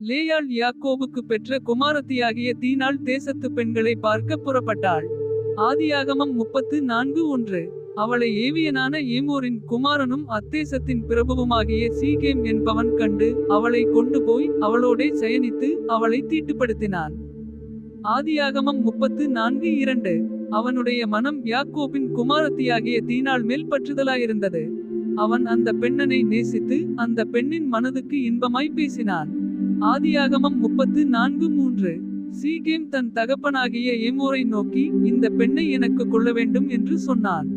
லேயாள் யாக்கோபுக்கு பெற்ற குமாரத்தியாகிய தீனாள் தேசத்து பெண்களை பார்க்க புறப்பட்டாள். ஆதியாகமம் 34:1. அவளை ஏவியனான ஏமோரின் குமாரனும் அத்தேசத்தின் பிரபுவுமாகிய சீகேம் என்பவன் கண்டு அவளை கொண்டு போய் அவளோடே சயனித்து அவளை தீட்டுப்படுத்தினான். ஆதியாகமம் 34:2. அவனுடைய மனம் யாக்கோபின் குமாரத்தியாகிய தீனாள் மேல் பற்றுதலாயிருந்தது. அவன் அந்த பெண்ணனை நேசித்து அந்த பெண்ணின் மனதுக்கு இன்பமாய் பேசினான். ஆதியாகமம் 34:3. சீகேம் தன் தகப்பனாகிய ஏமோரை நோக்கி இந்த பெண்ணை எனக்கு கொள்ள வேண்டும் என்று சொன்னான்.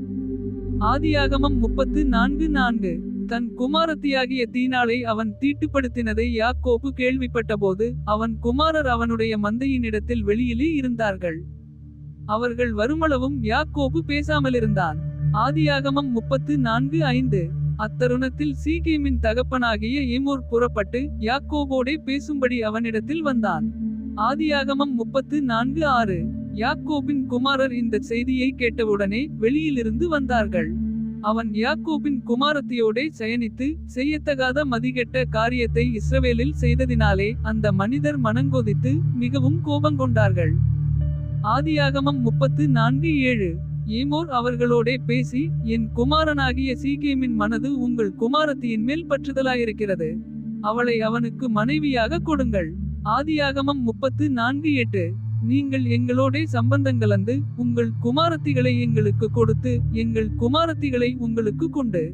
ஆதியாகமம் 34:4. தன் குமாரத்தியாகிய தீனாளை அவன் தீட்டுப்படுத்தினதை யாக்கோபு கேள்விப்பட்டபோது அவன் குமாரர் அவனுடைய மந்தையினிடத்தில் வெளியிலே இருந்தார்கள். அவர்கள் வருமளவும் யாக்கோபு பேசாமலிருந்தான். ஆதியாகமம் 34:5. அத்தருணத்தில் சீகேமின் தகப்பனாகிய ஏமோர் புறப்பட்டு யாக்கோபோடே பேசும்படி அவனிடத்தில் வந்தான். ஆதியாகமம் 34:6. யாக்கோபின் குமாரர் இந்த செய்தியை கேட்டவுடனே வெளியிலிருந்து வந்தார்கள். அவன் யாக்கோபின் குமாரத்தியோடே சயனித்து செய்யத்தகாத மதிகெட்ட காரியத்தை இஸ்ரவேலில் செய்ததினாலே அந்த மனிதர் மனங்கொதித்து மிகவும் கோபங்கொண்டார்கள். ஆதியாகமம் 34:7. ஏமோர் அவர்களோடே பேசி என் குமாரனாகிய சீகேமின் மனது உங்கள் குமாரத்தியின் மேல் பற்றுதலாயிருக்கிறது. அவளை அவனுக்கு மனைவியாக கொடுங்கள். ஆதியாகமம் 34:8. நீங்கள் எங்களோடே சம்பந்தங்கலந்து உங்கள் குமாரத்திகளை எங்களுக்கு கொடுத்து எங்கள் குமாரத்திகளை உங்களுக்கு கொண்டு.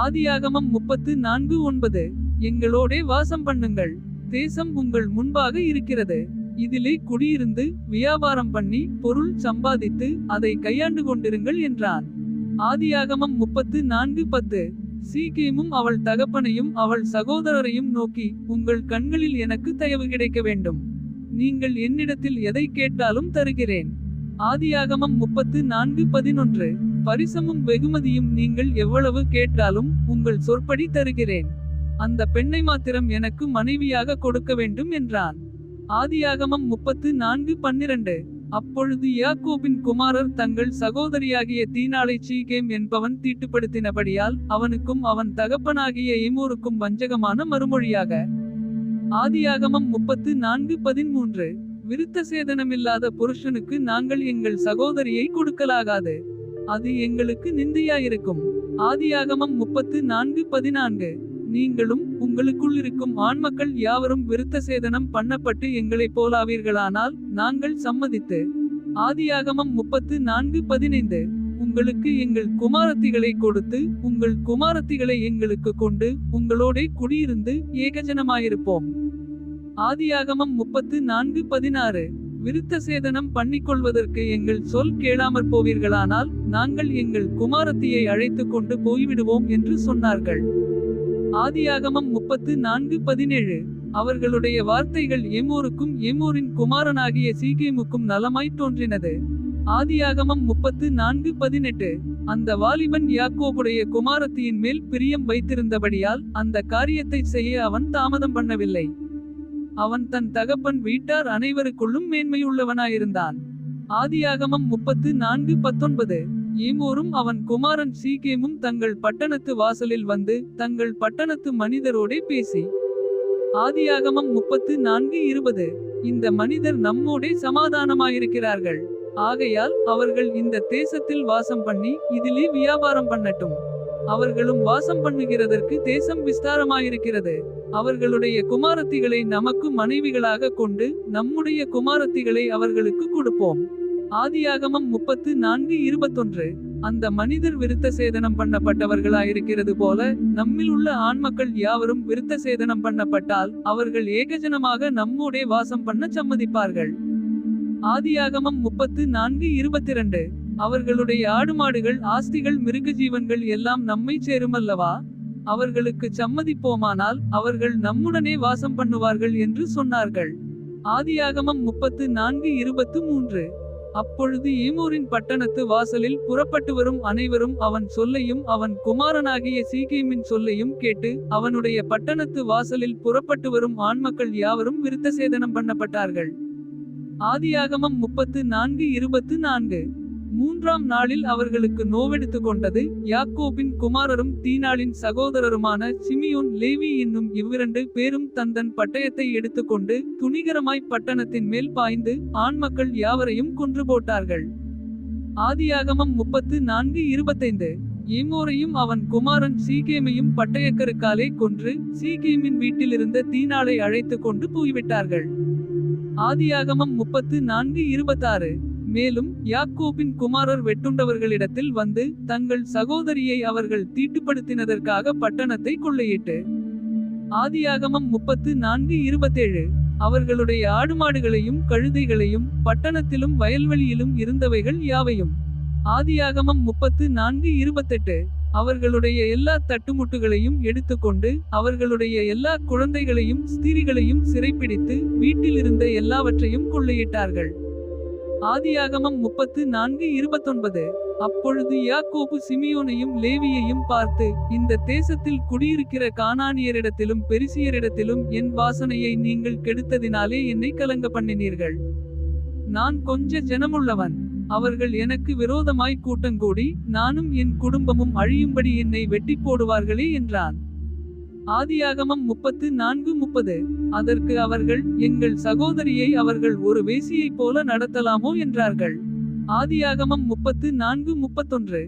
ஆதியாகமம் 34:9. எங்களோடே வாசம் பண்ணுங்கள். தேசம் உங்கள் முன்பாக இருக்கிறது. இதிலே குடியிருந்து வியாபாரம் பண்ணி பொருள் சம்பாதித்து அதை கையாண்டு கொண்டிருங்கள் என்றான். ஆதியாகமம் 34:10. சீகேமும் அவள் தகப்பனையும் அவள் சகோதரரையும் நோக்கி உங்கள் கண்களில் எனக்கு தயவு கிடைக்க வேண்டும். நீங்கள் என்னிடத்தில் எதை கேட்டாலும் தருகிறேன். ஆதியாகமம் 34:11. பரிசமும் வெகுமதியும் நீங்கள் எவ்வளவு கேட்டாலும் உங்கள் சொற்படி தருகிறேன். அந்த பெண்ணை மாத்திரம் எனக்கு மனைவியாக கொடுக்க வேண்டும் என்றான். ஆதியாகமம் 34:12. அப்பொழுது யாக்கோபின் குமாரர் தங்கள் சகோதரியாகிய தீனாளை சீகேம் என்பவன் தீட்டுப்படுத்தினபடியால் அவனுக்கும் அவன் தகப்பனாகிய ஏமோருக்கும் வஞ்சகமான மறுமொழியாக. ஆதியாகமம் 34:13. விருத்த சேதனமில்லாத புருஷனுக்கு நாங்கள் எங்கள் சகோதரியை கொடுக்கலாகாது. அது எங்களுக்கு நிந்தையாயிருக்கும். ஆதியாகமம் 34:14. நீங்களும் உங்களுக்குள் இருக்கும் ஆண்மக்கள் யாவரும் விருத்த சேதனம் பண்ணப்பட்டு எங்களைப் போலாவீர்களானால் நாங்கள் சம்மதித்து. ஆதியாகமம் 34:15. உங்களுக்கு எங்கள் குமாரத்திகளை கொடுத்து உங்கள் குமாரத்திகளை எங்களுக்கு கொண்டு உங்களோடே குடியிருந்து ஏகஜனமாயிருப்போம். ஆதியாகமம் 34:16. விருத்த சேதனம் பண்ணிக்கொள்வதற்கு எங்கள் சொல் கேளாமற் போவீர்களானால் நாங்கள் எங்கள் குமாரத்தியை அழைத்து கொண்டு போய்விடுவோம் என்று சொன்னார்கள். ஆதியாகமம் 34:17. அவர்களுடைய வார்த்தைகள் ஏமோருக்கும் ஏமோரின் குமாரனாகிய சீகேமுக்கும் நலமாய்த் தோன்றினது. ஆதியாகமம் 34:18. அந்த வாலிபன் யாக்கோபுடைய குமாரத்தியின் மேல் பிரியம் வைத்திருந்தபடியால் அந்த காரியத்தை செய்ய அவன் தாமதம் பண்ணவில்லை. அவன் தன் தகப்பன் வீட்டார் அனைவருக்குள்ளும் மேன்மையுள்ளவனாயிருந்தான். ஆதியாகமம் 34:19. ஏமோரும் அவன் குமாரன் சீகேமும் தங்கள் பட்டணத்து வாசலில் வந்து தங்கள் பட்டணத்து மனிதரோடே பேசி. ஆதியாகமம் 34:20. இந்த மனிதர் நம்மோடே சமாதானமாயிருக்கிறார்கள். ஆகையால் அவர்கள் இந்த தேசத்தில் வாசம் பண்ணி இதிலே வியாபாரம் பண்ணட்டும். அவர்களும் வாசம் பண்ணுகிறதற்கு தேசம் விஸ்தாரமாயிருக்கிறது. அவர்களுடைய குமாரத்திகளை நமக்கு மனைவிகளாக கொண்டு நம்முடைய குமாரத்திகளை அவர்களுக்கு கொடுப்போம். ஆதியாகமம் 34:21. அந்த மனிதர் விருத்த சேதனம் பண்ணப்பட்டவர்களாயிருக்கிறது போல நம்மில் உள்ள ஆண்மக்கள் யாவரும் விருத்த சேதனம் பண்ணப்பட்டால் அவர்கள் ஏகஜனமாக நம்மோடே வாசம் பண்ண சம்மதிப்பார்கள். ஆதியாகமம் 34:22. அவர்களுடைய ஆடுமாடுகள் ஆஸ்திகள் மிருகஜீவன்கள் எல்லாம் நம்மை சேருமல்லவா? அவர்களுக்கு சம்மதிப்போமானால் அவர்கள் நம்முடனே வாசம் பண்ணுவார்கள் என்று சொன்னார்கள். ஆதியாகமம் 34:23. அப்பொழுது ஏமோரின் பட்டணத்து வாசலில் புறப்பட்டு வரும் அனைவரும் அவன் சொல்லையும் அவன் குமாரனாகிய சீகேமின் சொல்லையும் கேட்டு அவனுடைய பட்டணத்து வாசலில் புறப்பட்டு வரும் ஆண்மக்கள் யாவரும் விருத்த சேதனம் பண்ணப்பட்டார்கள். ஆதியாகமம் 34:24. மூன்றாம் நாளில் அவர்களுக்கு நோவெடுத்து கொண்டது. யாக்கோபின் குமாரரும் தீனாளின் சகோதரருமான சிமியோன் லேவி என்னும் இவ்விரண்டு பேரும் தந்தன் பட்டயத்தை எடுத்துக்கொண்டு துணிகரமாய் பட்டணத்தின் மேல் பாய்ந்து ஆண்மக்கள் யாவரையும் கொன்று போட்டார்கள். ஆதியாகமம் 34:25. ஏமோரையும் அவன் குமாரன் சீகேமையும் பட்டயக்கருக்காலே கொன்று சீகேமின் வீட்டிலிருந்த தீனாளை அழைத்து கொண்டு போய்விட்டார்கள். ஆதியாகமம் 34:26. மேலும் யாக்கோபின் குமாரர் வெட்டுண்டவர்களிடத்தில் வந்து தங்கள் சகோதரியை அவர்கள் தீட்டுப்படுத்தினதற்காக பட்டணத்தை கொள்ளையிட்டு. ஆதியாகமம் 34:27. அவர்களுடைய ஆடுமாடுகளையும் கழுதைகளையும் பட்டணத்திலும் வயல்வெளியிலும் இருந்தவைகள் யாவையும். ஆதியாகமம் 34:28. அவர்களுடைய எல்லா தட்டுமுட்டுகளையும் எடுத்துக்கொண்டு அவர்களுடைய எல்லா குழந்தைகளையும் ஸ்திரீகளையும் சிறைப்பிடித்து வீட்டிலிருந்த எல்லாவற்றையும் கொள்ளையிட்டார்கள். ஆதியாகமம் 34:29. அப்பொழுது யாக்கோபு சிமியோனையும் லேவியையும் பார்த்து, இந்த தேசத்தில் குடியிருக்கிற கானானியரிடத்திலும் பெரிசியரிடத்திலும் என் வாசனையை நீங்கள் கெடுத்ததினாலே என்னை கலங்க பண்ணினீர்கள். நான் கொஞ்ச ஜனமுள்ளவன். அவர்கள் எனக்கு விரோதமாய் கூட்டங்கூடி நானும் என் குடும்பமும் அழியும்படி என்னை வெட்டி போடுவார்களே என்றான். ஆதியாகமம் 34:30. அதற்கு அவர்கள், எங்கள் சகோதரியை அவர்கள் ஒரு வேசியைப் போல நடத்தலாமோ என்றார்கள். ஆதியாகமம் 34:31.